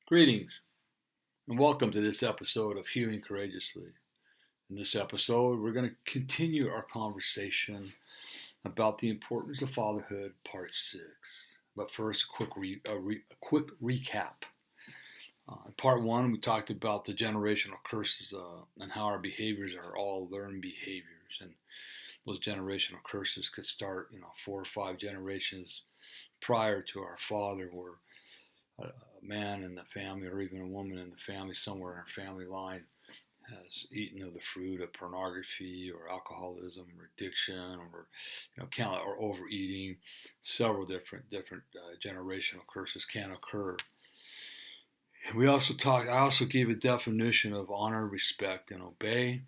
Greetings and welcome to this episode of Healing Courageously. In this episode, we're going to continue our conversation about the importance of fatherhood, part 6. But first, a quick recap. In part 1, we talked about the generational curses and how our behaviors are all learned behaviors. And those generational curses could start, 4 or 5 generations prior to our father, where a man in the family or even a woman in the family somewhere in our family line has eaten of the fruit of pornography or alcoholism or addiction or overeating. Several different generational curses can occur. I also gave a definition of honor, respect, and obey,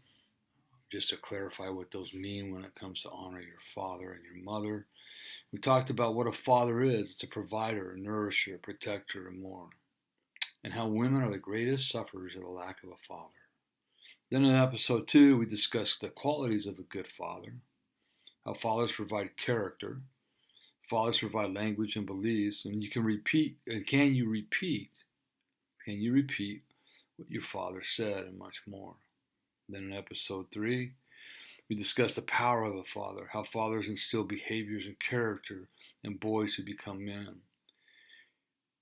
just to clarify what those mean when it comes to honor your father and your mother. We talked about what a father is. It's a provider, a nourisher, a protector, and more. And how women are the greatest sufferers of the lack of a father. Then in episode 2, we discussed the qualities of a good father, how fathers provide character, fathers provide language and beliefs, and can you repeat what your father said, and much more. Then in episode 3, we discussed the power of a father, how fathers instill behaviors and character in boys who become men.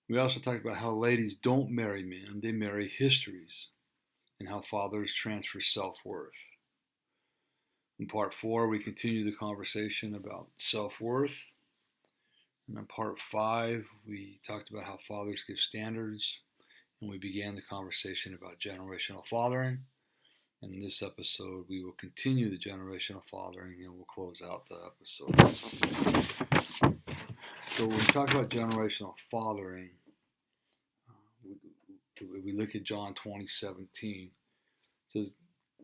We also talked about how ladies don't marry men, they marry histories, and how fathers transfer self-worth. In part 4, we continue the conversation about self-worth. And in part 5, we talked about how fathers give standards, and we began the conversation about generational fathering. And in this episode, we will continue the generational fathering, and we'll close out the episode. So when we talk about generational fathering, we look at John 20:17. It says,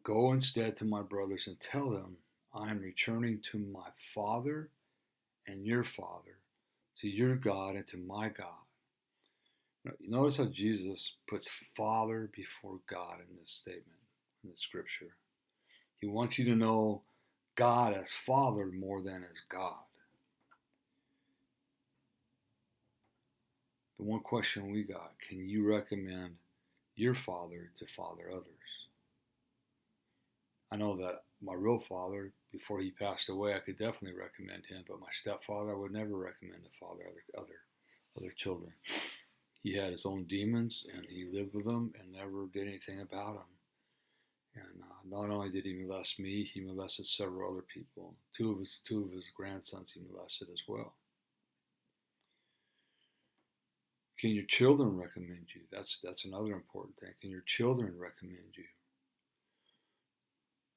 "Go instead to my brothers and tell them, I am returning to my Father and your Father, to your God and to my God." You notice how Jesus puts Father before God in this statement, in the scripture. He wants you to know God as Father more than as God. The one question we got, can you recommend your father to father others? I know that my real father, before he passed away, I could definitely recommend him, but my stepfather, I would never recommend to father other children. He had his own demons, and he lived with them and never did anything about them. And not only did he molest me, he molested several other people. Two of his grandsons he molested as well. Can your children recommend you? That's another important thing. Can your children recommend you?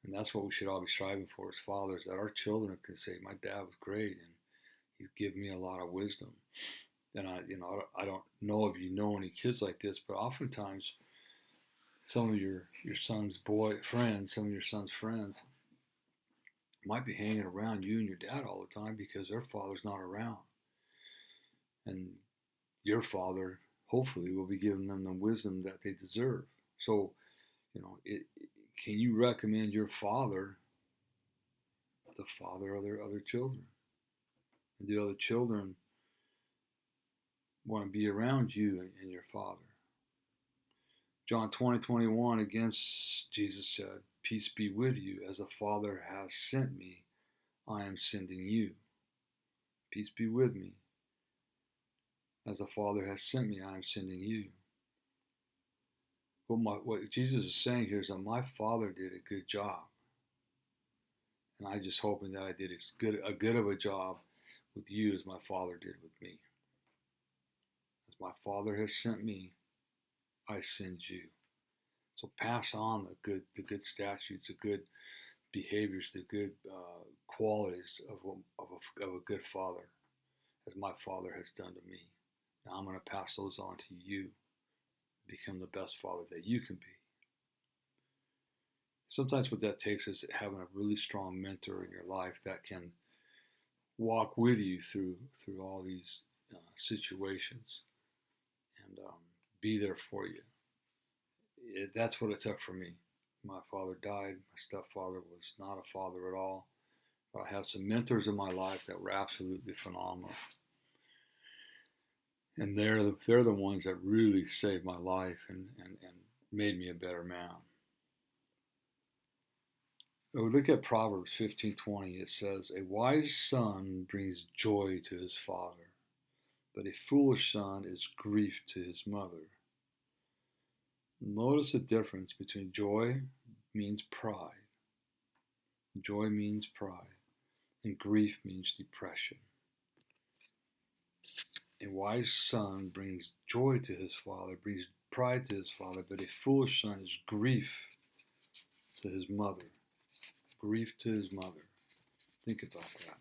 And that's what we should all be striving for as fathers, that our children can say, my dad was great and he's given me a lot of wisdom. And I don't know if you know any kids like this, but oftentimes some of your son's friends might be hanging around you and your dad all the time because their father's not around. And your father, hopefully, will be giving them the wisdom that they deserve. So, can you recommend your father to father other children? And the other children want to be around you and your father. John 20:21, again, Jesus said, "Peace be with you. As the Father has sent me, I am sending you." Peace be with me. As the Father has sent me, I am sending you. What Jesus is saying here is that my Father did a good job. And I'm just hoping that I did as good of a job with you as my Father did with me. As my Father has sent me, I send you. So pass on the good statutes, the good behaviors, the good qualities of a good father, as my Father has done to me. Now I'm going to pass those on to you. Become the best father that you can be. Sometimes what that takes is having a really strong mentor in your life that can walk with you through all these situations and be there for you. That's what it took for me. My father died. My stepfather was not a father at all. But I had some mentors in my life that were absolutely phenomenal. And they're the ones that really saved my life and made me a better man. When we look at Proverbs 15:20, it says, "A wise son brings joy to his father, but a foolish son is grief to his mother." Notice the difference between joy means pride. Joy means pride, and grief means depression. A wise son brings joy to his father, brings pride to his father, but a foolish son is grief to his mother. Grief to his mother. Think about that.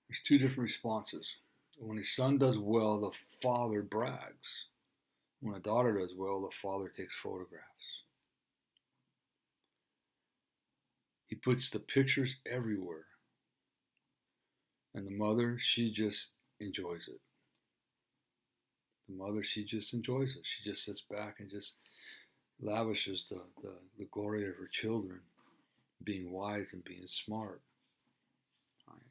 There's two different responses. When a son does well, the father brags. When a daughter does well, the father takes photographs. He puts the pictures everywhere. And the mother, she just enjoys it. The mother, she just enjoys it. She just sits back and just lavishes the glory of her children being wise and being smart. Right?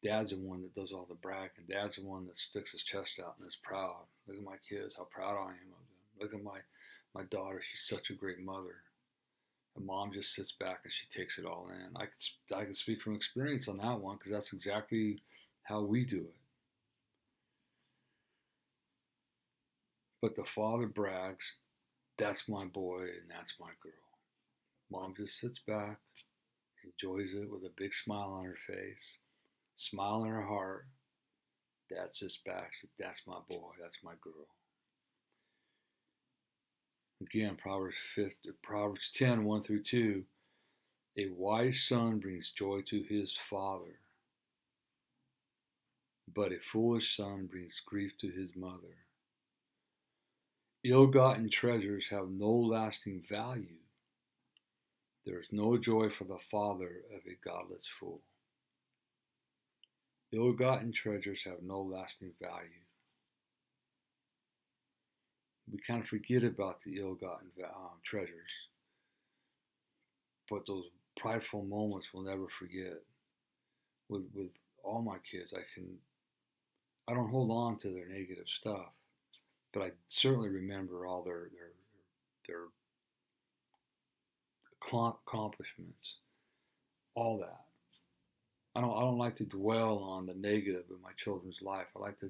Dad's the one that does all the bragging. Dad's the one that sticks his chest out and is proud. Look at my kids, how proud I am of them. Look at my daughter, she's such a great mother. And mom just sits back and she takes it all in. I can speak from experience on that one because that's exactly how we do it. But the father brags, that's my boy and that's my girl. Mom just sits back, enjoys it with a big smile on her face, smile in her heart. Dad sits back, says, that's my boy, that's my girl. Again, Proverbs 10, 1 through 2. A wise son brings joy to his father, but a foolish son brings grief to his mother. Ill-gotten treasures have no lasting value. There is no joy for the father of a godless fool. Ill-gotten treasures have no lasting value. We kind of forget about the ill-gotten treasures, but those prideful moments we'll never forget. With all my kids, I don't hold on to their negative stuff, but I certainly remember all their accomplishments, all that. I don't like to dwell on the negative in my children's life. I like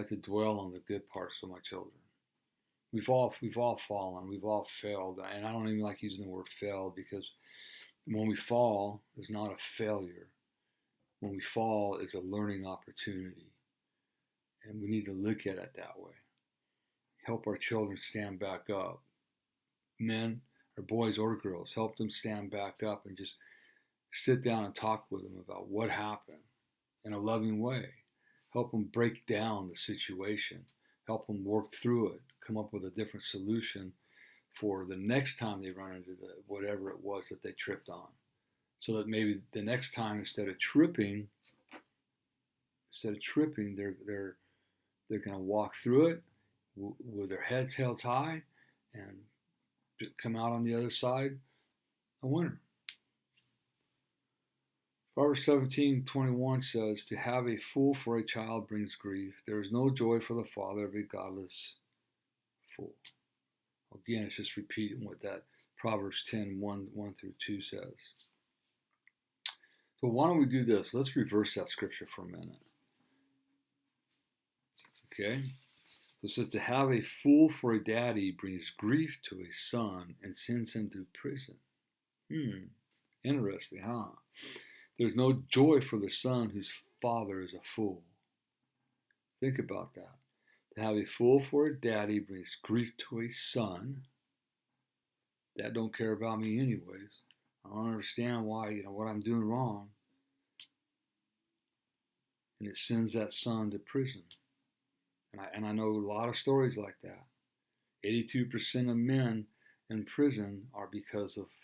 to dwell on the good parts of my children. We've all fallen, we've all failed, and I don't even like using the word failed because when we fall, it's not a failure. When we fall, it's a learning opportunity, and we need to look at it that way. Help our children stand back up. Men or boys or girls, help them stand back up and just sit down and talk with them about what happened in a loving way. Help them break down the situation. Help them work through it. Come up with a different solution for the next time they run into whatever it was that they tripped on. So that maybe the next time instead of tripping, they're going to walk through it with their heads held high and come out on the other side a winner. Proverbs 17:21 says, "To have a fool for a child brings grief. There is no joy for the father of a godless fool." Again, it's just repeating what that Proverbs 10, 1 through 2 says. So why don't we do this? Let's reverse that scripture for a minute. Okay? So it says, "To have a fool for a daddy brings grief to a son and sends him to prison." Interesting, huh? There's no joy for the son whose father is a fool. Think about that. To have a fool for a daddy brings grief to a son. Dad don't care about me anyways. I don't understand why, what I'm doing wrong. And it sends that son to prison. And I know a lot of stories like that. 82% of men in prison are because of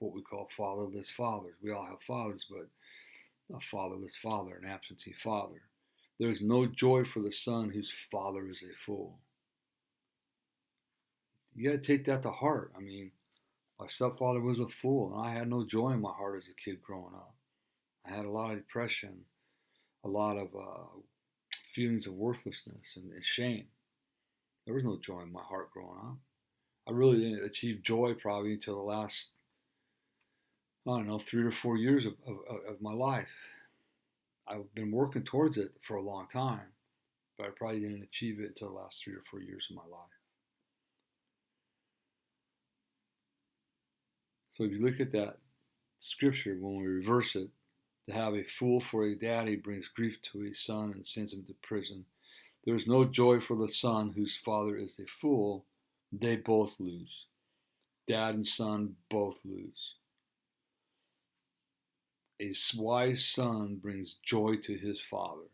what we call fatherless fathers. We all have fathers, but a fatherless father, an absentee father. There is no joy for the son whose father is a fool. You got to take that to heart. I mean, my stepfather was a fool, and I had no joy in my heart as a kid growing up. I had a lot of depression, a lot of feelings of worthlessness and shame. There was no joy in my heart growing up. I really didn't achieve joy probably until the last, I don't know, 3 or 4 years of my life. I've been working towards it for a long time, but I probably didn't achieve it until the last 3 or 4 years of my life. So if you look at that scripture, when we reverse it, to have a fool for a daddy brings grief to his son and sends him to prison. There is no joy for the son whose father is a fool. They both lose. Dad and son both lose. A wise son brings joy to his father.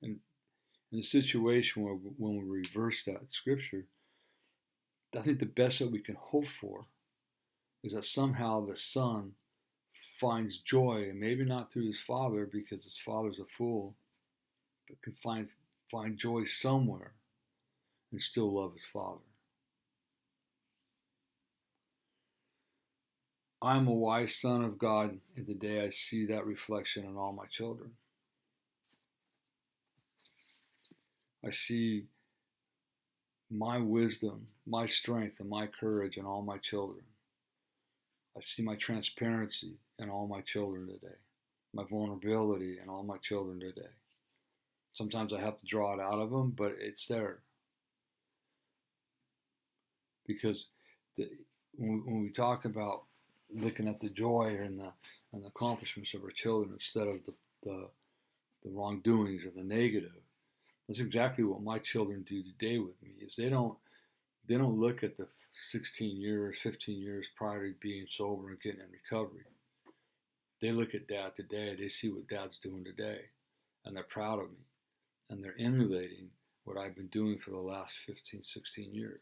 And in a situation where when we reverse that scripture, I think the best that we can hope for is that somehow the son finds joy, and maybe not through his father because his father's a fool, but can find joy somewhere and still love his father. I am a wise son of God, and today I see that reflection in all my children. I see my wisdom, my strength, and my courage in all my children. I see my transparency in all my children today, my vulnerability in all my children today. Sometimes I have to draw it out of them, but it's there. Because when we talk about looking at the joy and the accomplishments of our children instead of the wrongdoings or the negative, that's exactly what my children do today with me. Is they don't look at the 16 years, 15 years prior to being sober and getting in recovery. They look at dad today. They see what dad's doing today, and they're proud of me, and they're emulating what I've been doing for the last 15, 16 years.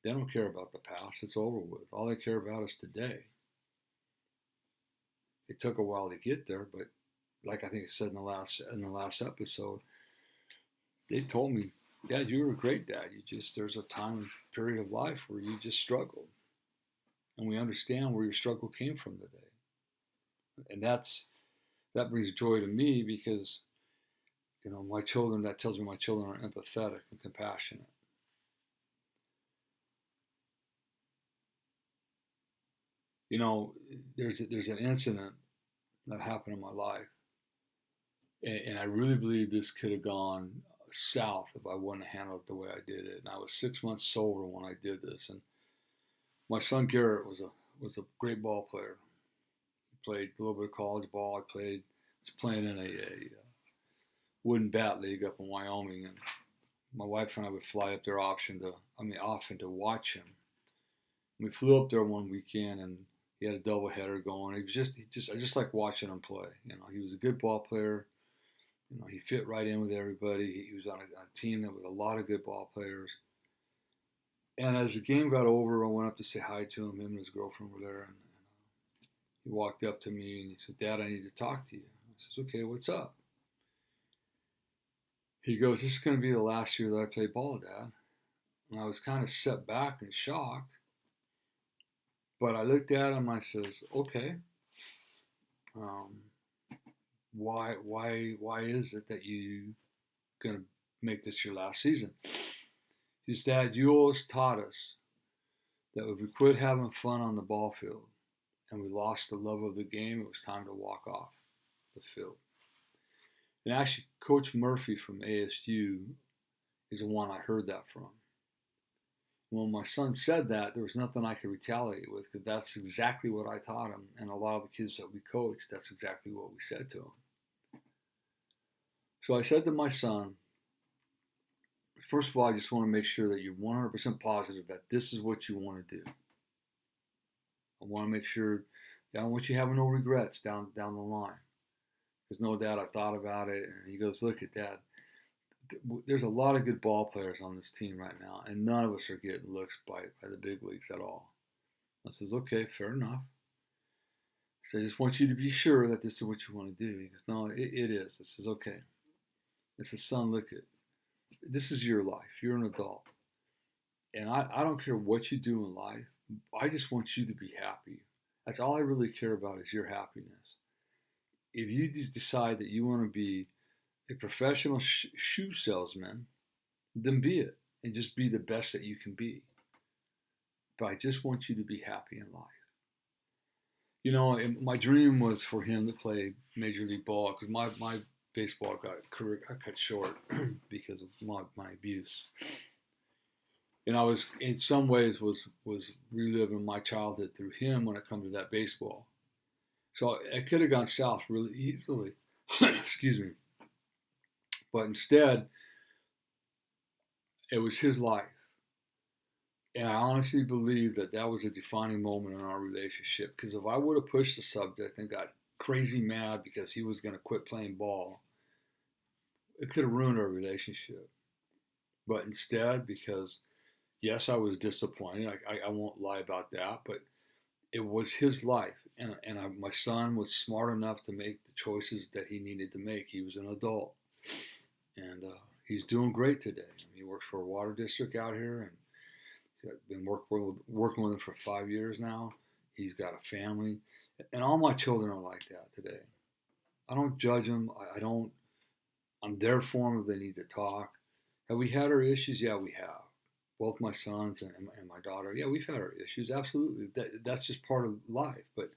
They don't care about the past. It's over with. All they care about is today. It took a while to get there, but like I think I said in the last episode, they told me, Dad, you were a great dad. There's a time period of life where you just struggled. And we understand where your struggle came from today. And that brings joy to me because, my children, that tells me my children are empathetic and compassionate. There's an incident that happened in my life. And I really believe this could have gone south if I wouldn't have handled it the way I did it. And I was 6 months sober when I did this. And my son Garrett was a great ball player. He played a little bit of college ball. Was playing in a wooden bat league up in Wyoming, and my wife and I would fly up there often to watch him. And we flew up there one weekend, and he had a doubleheader going. I just like watching him play. He was a good ball player. He fit right in with everybody. He was on a team that was a lot of good ball players. And as the game got over, I went up to say hi to him. Him and his girlfriend were there, and he walked up to me and he said, "Dad, I need to talk to you." I said, "Okay, what's up?" He goes, "This is going to be the last year that I play ball, Dad." And I was kind of set back and shocked. But I looked at him. I says, "Okay, um, why is it that you going to make this your last season?" He says, "Dad, you always taught us that if we quit having fun on the ball field and we lost the love of the game, it was time to walk off the field." And actually, Coach Murphy from ASU is the one I heard that from. When my son said that, there was nothing I could retaliate with because that's exactly what I taught him. And a lot of the kids that we coached, that's exactly what we said to them. So I said to my son, first of all, I just want to make sure that you're 100% positive that this is what you want to do. I want to make sure that I don't want you having no regrets down the line. Because no doubt I thought about it. And he goes, "Look at Dad. There's a lot of good ball players on this team right now, and none of us are getting looks by the big leagues at all." I says, "Okay, fair enough." So I just want you to be sure that this is what you want to do. He goes, "No, it is." I says, "Okay." I says, "Son, look at this is your life. You're an adult. And I don't care what you do in life. I just want you to be happy. That's all I really care about is your happiness. if you just decide that you want to be a professional shoe salesman, then be it and just be the best that you can be. But I just want you to be happy in life. My dream was for him to play Major League Ball because my baseball career got cut short because of my abuse. And I was, in some ways, was reliving my childhood through him when it comes to that baseball. So it could have gone south really easily. Excuse me. But instead, it was his life. And I honestly believe that that was a defining moment in our relationship. Because if I would have pushed the subject and got crazy mad because he was going to quit playing ball, it could have ruined our relationship. But instead, because yes, I was disappointed. I won't lie about that. But it was his life. And my son was smart enough to make the choices that he needed to make. He was an adult. And he's doing great today. He works for a water district out here, and I've been working with him for 5 years now. He's got a family, and all my children are like that today. I don't judge them. I don't. I'm there for them if they need to talk. Have we had our issues? Yeah, we have. Both my sons and my daughter. Yeah, we've had our issues. Absolutely. That's just part of life. But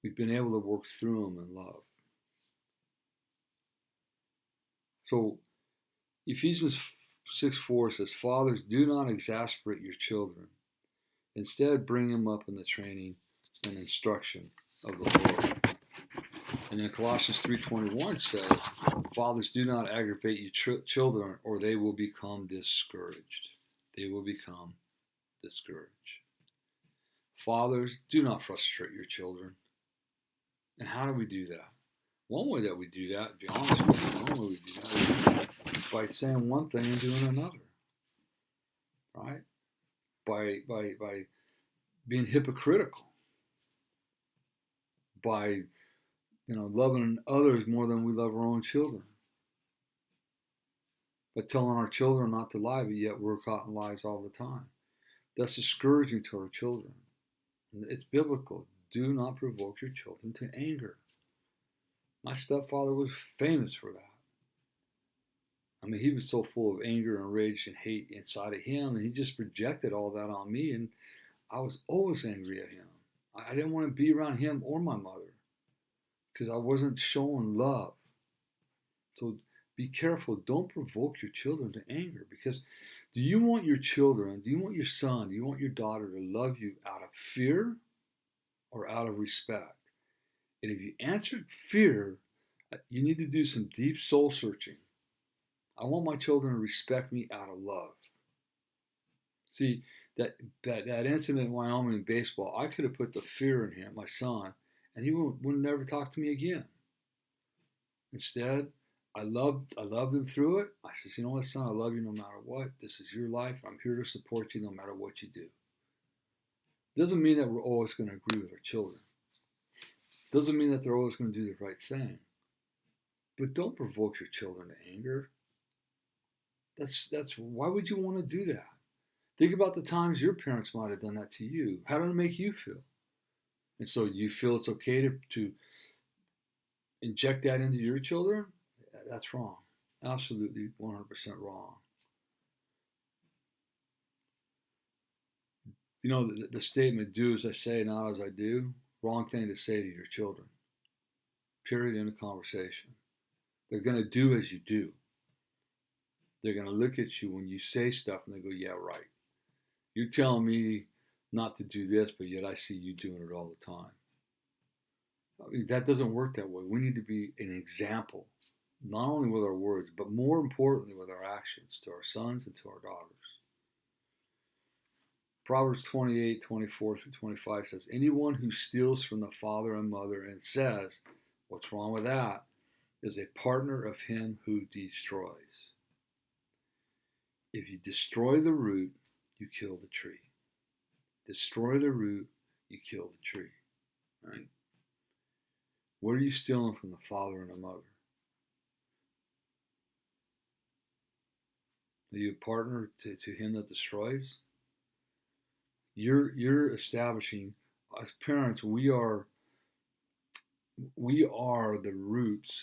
we've been able to work through them in love. So Ephesians 6:4 says, "Fathers, do not exasperate your children. Instead, bring them up in the training and instruction of the Lord." And then Colossians 3:21 says, "Fathers, do not aggravate your children, or they will become discouraged." They will become discouraged. Fathers, do not frustrate your children. And how do we do that? One way that we do that, to be honest with you, one way we do that is by saying one thing and doing another, right? By being hypocritical, by loving others more than we love our own children, by telling our children not to lie, but yet we're caught in lies all the time. That's discouraging to our children. It's biblical. Do not provoke your children to anger. My stepfather was famous for that. I mean, he was so full of anger and rage and hate inside of him, and he just projected all that on me, and I was always angry at him. I didn't want to be around him or my mother because I wasn't showing love. So be careful. Don't provoke your children to anger, because do you want your children, do you want your son, do you want your daughter to love you out of fear or out of respect? And if you answered fear, you need to do some deep soul searching. I want my children to respect me out of love. See, that incident in Wyoming in baseball, I could have put the fear in him, my son, and he would never talk to me again. Instead, I loved him through it. I said, you know what, son, I love you no matter what. This is your life. I'm here to support you no matter what you do. Doesn't mean that we're always going to agree with our children. Doesn't mean that they're always going to do the right thing. But don't provoke your children to anger. That's why would you want to do that? Think about the times your parents might have done that to you. How did it make you feel? And so you feel it's okay to inject that into your children? That's wrong. Absolutely 100% wrong. The statement, do as I say, not as I do, wrong thing to say to your children. Period. End of conversation. They're going to do as you do. They're going to look at you when you say stuff and they go, yeah, right. You're telling me not to do this, but yet I see you doing it all the time. I mean, that doesn't work that way. We need to be an example, not only with our words, but more importantly with our actions to our sons and to our daughters. Proverbs 28:24-25 says, anyone who steals from the father and mother and says, what's wrong with that, is a partner of him who destroys. If you destroy the root, you kill the tree. Destroy the root, you kill the tree. Right? What are you stealing from the father and the mother? Are you a partner to him that destroys? You're establishing, as parents, we are We are the roots,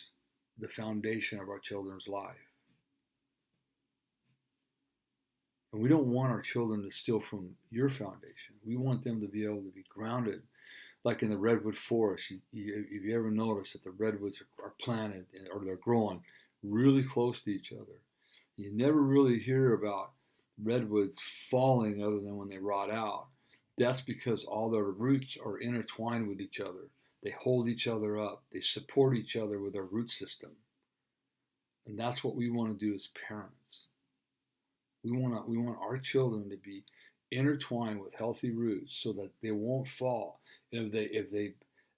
the foundation of our children's life. And we don't want our children to steal from your foundation. We want them to be able to be grounded, like in the redwood forest. If you ever notice that the redwoods are planted or they're growing really close to each other, you never really hear about redwoods falling other than when they rot out. That's because all their roots are intertwined with each other. They hold each other up. They support each other with their root system. And that's what we want to do as parents. We want our children to be intertwined with healthy roots so that they won't fall. And if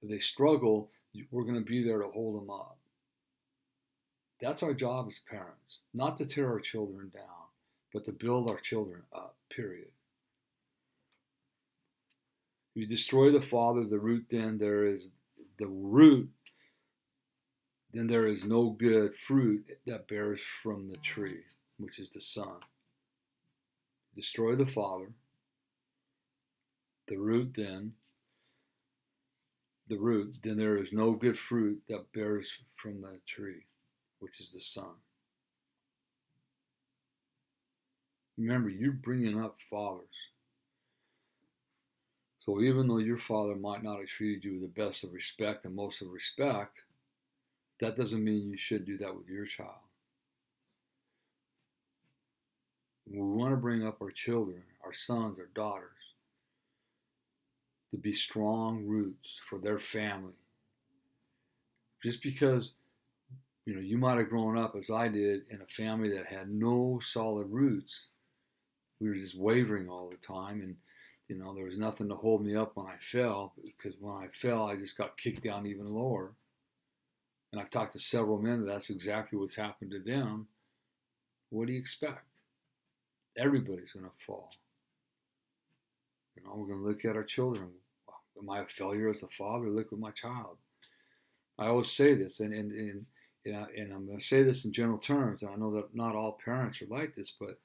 they struggle, we're going to be there to hold them up. That's our job as parents, not to tear our children down, but to build our children up, period. If you destroy the father, the root, then there is no good fruit that bears from the tree, which is the son. Destroy the father, the root, then there is no good fruit that bears from the tree, which is the son. Remember, you're bringing up fathers. So even though your father might not have treated you with the best of respect and most of respect, that doesn't mean you should do that with your child. We want to bring up our children, our sons, our daughters, to be strong roots for their family. Just because you might have grown up as I did in a family that had no solid roots, we were just wavering all the time, and there was nothing to hold me up when I fell, because when I fell, I just got kicked down even lower. And I've talked to several men that's exactly what's happened to them. What do you expect? Everybody's going to fall. We're going to look at our children. Am I a failure as a father? Look at my child. I always say this, and I'm going to say this in general terms, and I know that not all parents are like this, but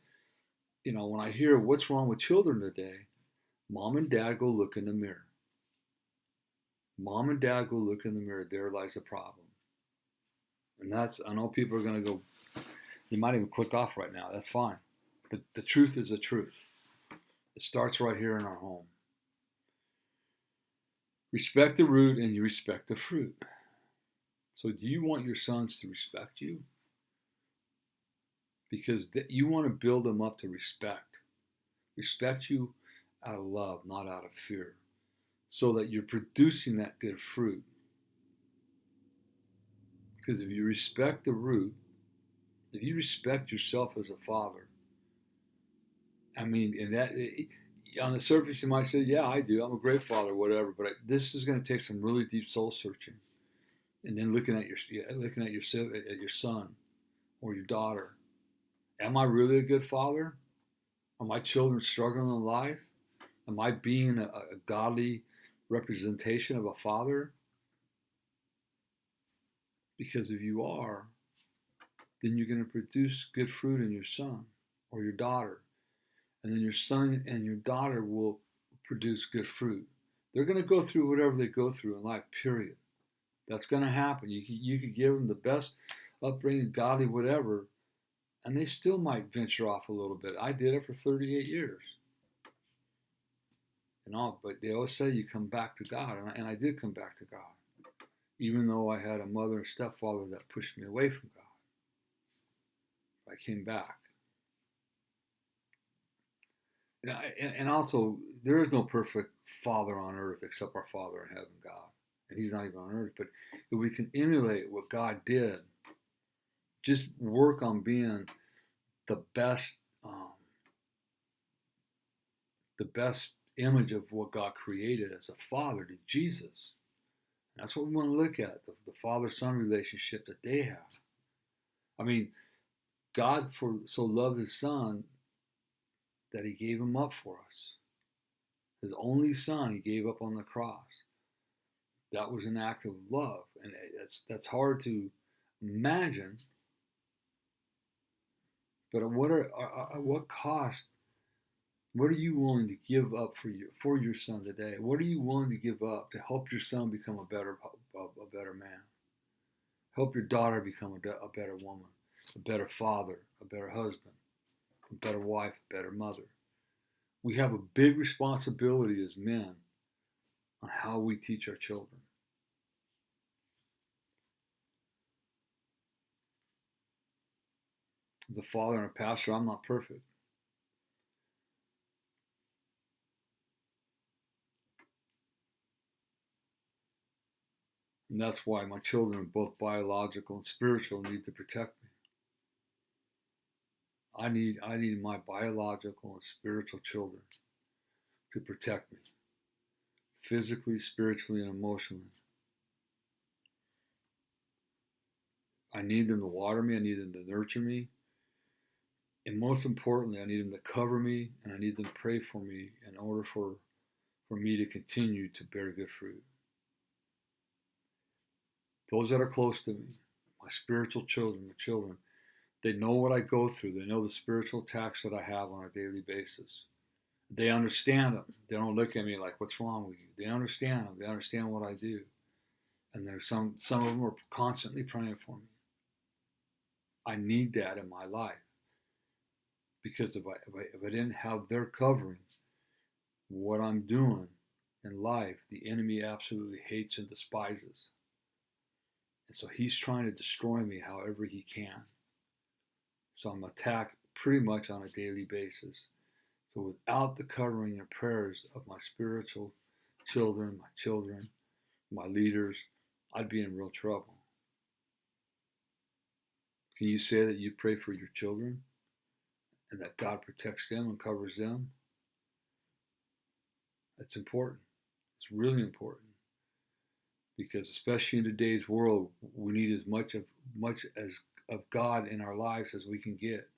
when I hear what's wrong with children today, mom and dad go look in the mirror. Mom and dad go look in the mirror. There lies the problem. And I know people are going to go, they might even click off right now. That's fine. But the truth is the truth. It starts right here in our home. Respect the root and you respect the fruit. So do you want your sons to respect you? Because you want to build them up to respect. Respect you out of love, not out of fear. So that you're producing that good fruit. Because if you respect the root, if you respect yourself as a father, and that on the surface you might say, yeah, I do. I'm a great father, whatever. But this is going to take some really deep soul searching, and then looking at your son or your daughter. Am I really a good father? Are my children struggling in life? Am I being a godly representation of a father? Because if you are, then you're going to produce good fruit in your son or your daughter. And then your son and your daughter will produce good fruit. They're going to go through whatever they go through in life, period. That's going to happen. You could give them the best upbringing, godly, whatever, and they still might venture off a little bit. I did it for 38 years. But they always say you come back to God, and I did come back to God, even though I had a mother and stepfather that pushed me away from God. I came back. And also, there is no perfect father on earth except our Father in heaven, God. And He's not even on earth. But if we can emulate what God did, just work on being the best image of what God created as a father to Jesus. That's what we want to look at, the father-son relationship that they have. God so loved His Son that He gave Him up for us. His only Son He gave up on the cross. That was an act of love, and that's hard to imagine. But at what cost What are you willing to give up for your son today? What are you willing to give up to help your son become a better man? Help your daughter become a better woman, a better father, a better husband, a better wife, a better mother. We have a big responsibility as men on how we teach our children. As a father and a pastor, I'm not perfect. And that's why my children, both biological and spiritual, need to protect me. I need my biological and spiritual children to protect me, physically, spiritually, and emotionally. I need them to water me, I need them to nurture me, and most importantly, I need them to cover me, and I need them to pray for me in order for me to continue to bear good fruit. Those that are close to me, my spiritual children, the children, they know what I go through. They know the spiritual attacks that I have on a daily basis. They understand them. They don't look at me like, "What's wrong with you?" They understand them. They understand what I do, and there's some of them are constantly praying for me. I need that in my life because if I didn't have their covering, what I'm doing in life, the enemy absolutely hates and despises, and so he's trying to destroy me however he can. So I'm attacked pretty much on a daily basis. So without the covering and prayers of my spiritual children, my leaders, I'd be in real trouble. Can you say that you pray for your children and that God protects them and covers them? That's important. It's really important because especially in today's world, we need as much as of God in our lives as we can get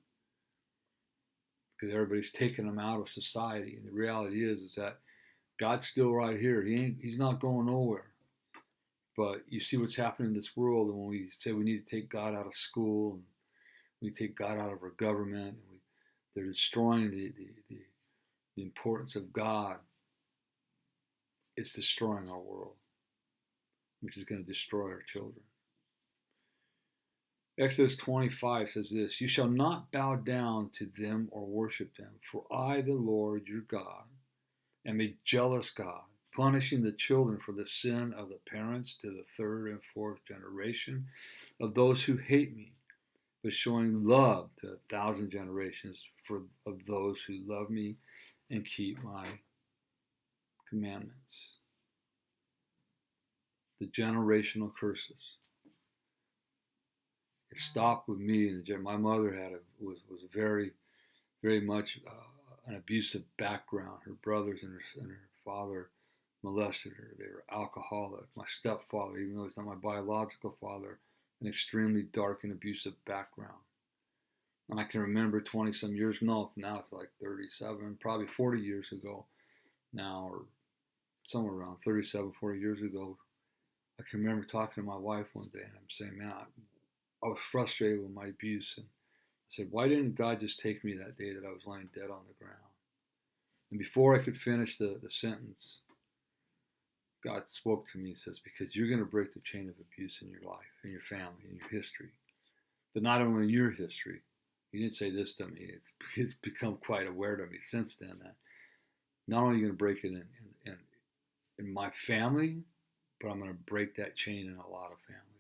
because everybody's taking them out of society. And the reality is that God's still right here. He's not going nowhere. But you see what's happening in this world, and when we say we need to take God out of school, and we take God out of our government, and they're destroying the importance of God. It's destroying our world, which is going to destroy our children. Exodus 25 says this: "You shall not bow down to them or worship them, for I, the Lord your God, am a jealous God, punishing the children for the sin of the parents to the third and fourth generation of those who hate me, but showing love to 1,000 generations of those who love me and keep my commandments." The generational curses. It stopped with me. My mother was very very much an abusive background. Her brothers and her father molested her. They were alcoholic. My stepfather, even though he's not my biological father, an extremely dark and abusive background. And I can remember 20 some years, no, now it's like 37, probably 40 years ago now, or somewhere around 37, 40 years ago. I can remember talking to my wife one day and I'm saying, man, I was frustrated with my abuse. And I said, why didn't God just take me that day that I was lying dead on the ground? And before I could finish the sentence, God spoke to me and says, because you're going to break the chain of abuse in your life, in your family, in your history. But not only your history. He didn't say this to me. It's become quite aware to me since then that not only are you going to break it in my family, but I'm going to break that chain in a lot of families.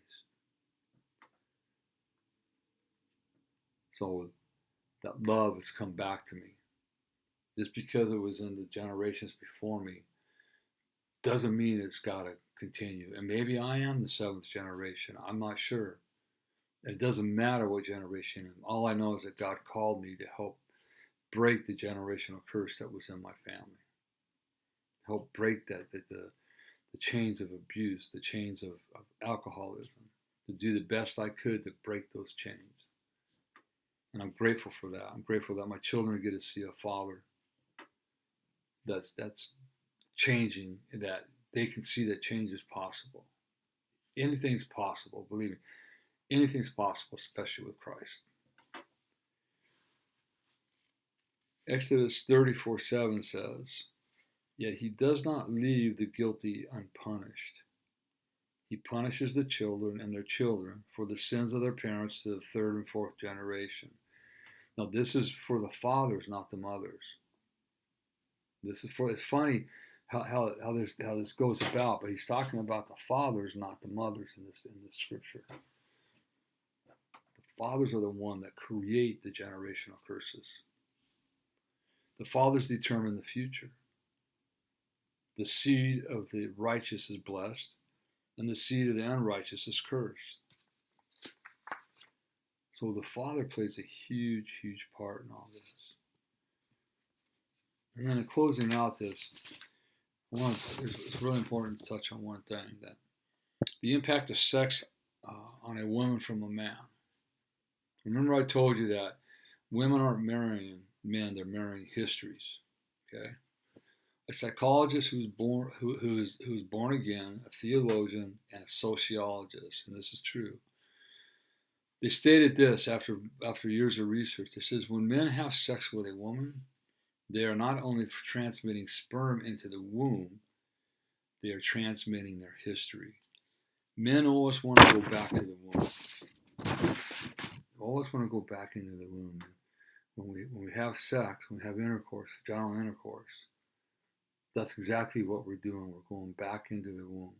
So that love has come back to me. Just because it was in the generations before me doesn't mean it's got to continue. And maybe I am the seventh generation. I'm not sure. It doesn't matter what generation I'm. All I know is that God called me to help break the generational curse that was in my family. Help break the chains of abuse, the chains of alcoholism, to do the best I could to break those chains. And I'm grateful for that. I'm grateful that my children get to see a father that's changing, that they can see that change is possible. Anything's possible, believe me. Anything's possible, especially with Christ. Exodus 34:7 says, "Yet he does not leave the guilty unpunished. He punishes the children and their children for the sins of their parents to the third and fourth generation." Now, this is for the fathers, not the mothers. It's funny how this goes about, but he's talking about the fathers, not the mothers in this scripture. The fathers are the one that create the generational curses. The fathers determine the future. The seed of the righteous is blessed, and the seed of the unrighteous is cursed. So the father plays a huge, huge part in all this. And then in closing out this, it's really important to touch on one thing, that the impact of sex on a woman from a man. Remember I told you that women aren't marrying men, they're marrying histories. Okay? A psychologist who's born again, a theologian, and a sociologist, and this is true. They stated this after years of research. It says when men have sex with a woman, they are not only transmitting sperm into the womb, they are transmitting their history. Men always want to go back to the womb. Always want to go back into the womb. When we have sex, when we have intercourse, vaginal intercourse, that's exactly what we're doing. We're going back into the womb.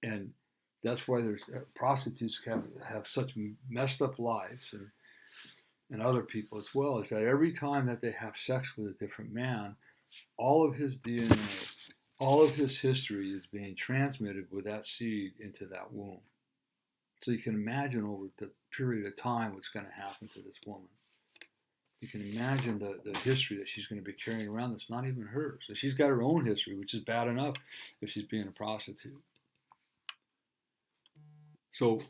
And that's why there's prostitutes have such messed up lives, and other people as well, is that every time that they have sex with a different man, all of his DNA, all of his history is being transmitted with that seed into that womb. So you can imagine over the period of time what's going to happen to this woman. You can imagine the history that she's going to be carrying around that's not even hers. So she's got her own history, which is bad enough if she's being a prostitute. So,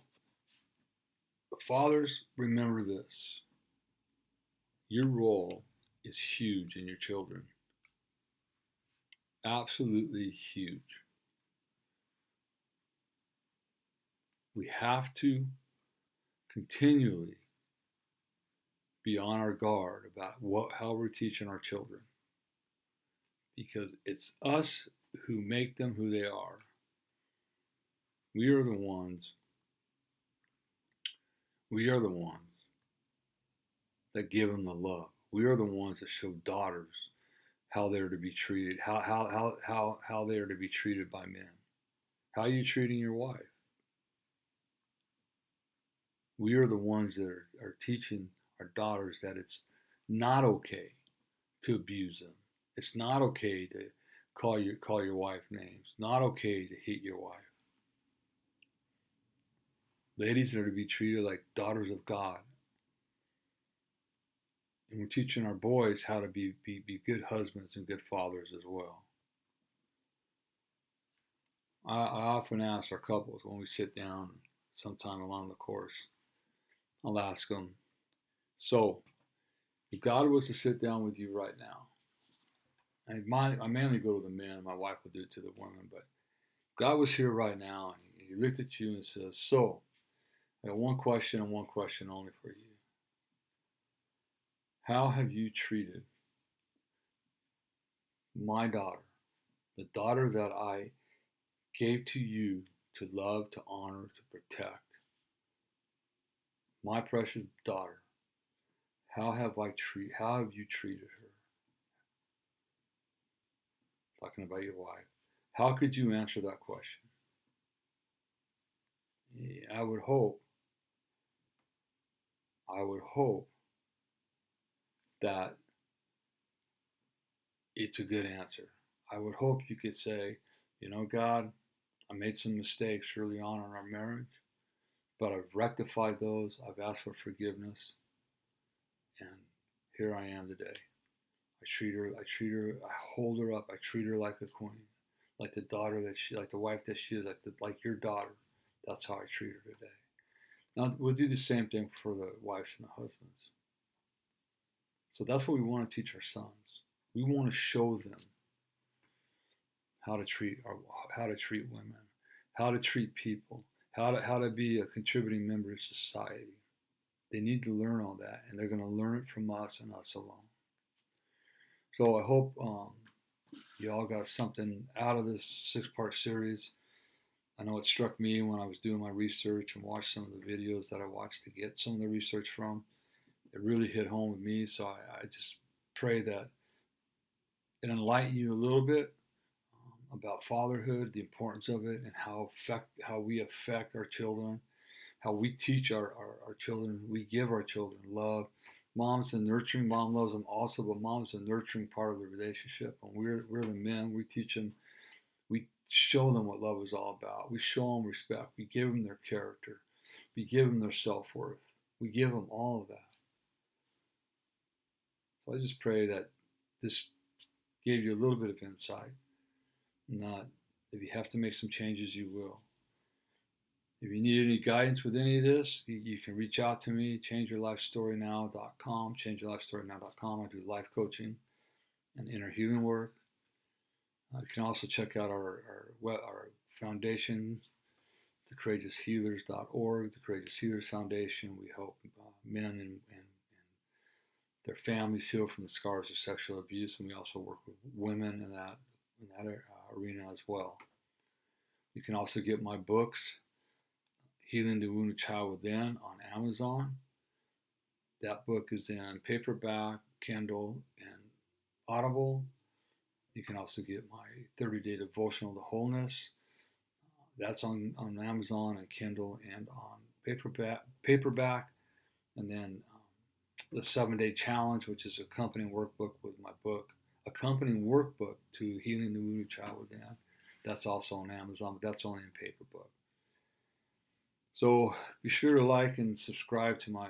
fathers, remember this. Your role is huge in your children. Absolutely huge. We have to continually be on our guard about how we're teaching our children, because it's us who make them who they are. We are the ones that give them the love. We are the ones that show daughters how they're to be treated, how they are to be treated by men. How are you treating your wife? We are the ones that are teaching our daughters that it's not okay to abuse them. It's not okay to call your wife names. It's not okay to hit your wife. Ladies are to be treated like daughters of God. And we're teaching our boys how to be good husbands and good fathers as well. I often ask our couples when we sit down sometime along the course, I'll ask them, so if God was to sit down with you right now, I mainly go to the men, my wife will do it to the women, but if God was here right now and he looked at you and says, so I got one question and one question only for you. How have you treated my daughter, the daughter that I gave to you to love, to honor, to protect? My precious daughter, how have you treated her? Talking about your wife. How could you answer that question? I would hope that it's a good answer. I would hope you could say, God, I made some mistakes early on in our marriage, but I've rectified those. I've asked for forgiveness, and here I am today. I hold her up. I treat her like a queen, like the daughter like the wife that she is, like your daughter. That's how I treat her today. Now we'll do the same thing for the wives and the husbands. So that's what we want to teach our sons. We want to show them how to treat women, how to treat people, how to be a contributing member of society. They need to learn all that, and they're going to learn it from us and us alone. So I hope you all got something out of this 6-part series. I know it struck me when I was doing my research and watched some of the videos that I watched to get some of the research from. It really hit home with me. So I just pray that it enlighten you a little bit about fatherhood, the importance of it, and how we affect our children, how we teach our children. We give our children love. Mom's the nurturing. Mom loves them also, but mom's the nurturing part of the relationship. And we're the men. We teach them. We show them what love is all about. We show them respect. We give them their character. We give them their self-worth. We give them all of that. So I just pray that this gave you a little bit of insight. Not if you have to make some changes, you will. If you need any guidance with any of this, you can reach out to me, changeyourlifestorynow.com, changeyourlifestorynow.com. I do life coaching and inner healing work. You can also check out our foundation, thecourageoushealers.org, the Courageous Healers Foundation. We help men and their families heal from the scars of sexual abuse, and we also work with women in that arena as well. You can also get my books, Healing the Wounded Child Within, on Amazon. That book is in paperback, Kindle, and Audible. You can also get my 30-day devotional to wholeness. That's on Amazon and Kindle and on paperback. And then the 7-day challenge, which is accompanying workbook with my book, accompanying workbook to Healing the Wounded Child Within. That's also on Amazon, but that's only in paper book. So be sure to like and subscribe to my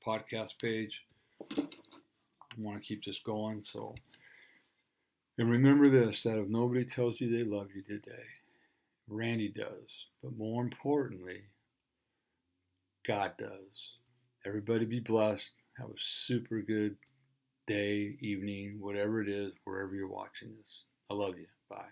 podcast page. I want to keep this going. So, and remember this: that if nobody tells you they love you today, Randy does. But more importantly, God does. Everybody be blessed. Have a super good day, evening, whatever it is, wherever you're watching this. I love you. Bye.